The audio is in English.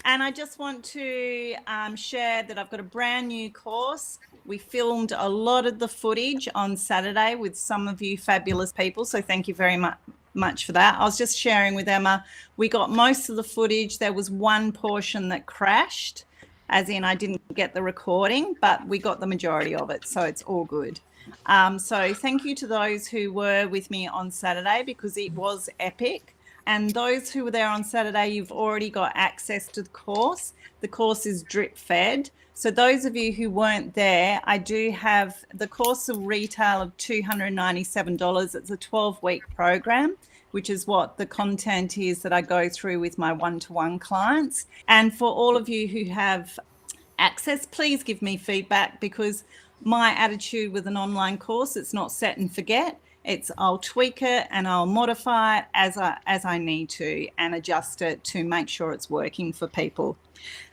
And I just want to share that I've got a brand new course. We filmed a lot of the footage on Saturday with some of you fabulous people. So thank you very much for that. I was just sharing with Emma, we got most of the footage. There was one portion that crashed, as in I didn't get the recording, but we got the majority of it. So it's all good. So thank you to those who were with me on Saturday because it was epic. And those who were there on Saturday, you've already got access to the course. The course is drip fed. So those of you who weren't there, I do have the course of retail of $297. It's a 12-week program, which is what the content is that I go through with my one-to-one clients. And for all of you who have access, please give me feedback, because my attitude with an online course, it's not set and forget. It's I'll tweak it and I'll modify it as I need to and adjust it to make sure it's working for people.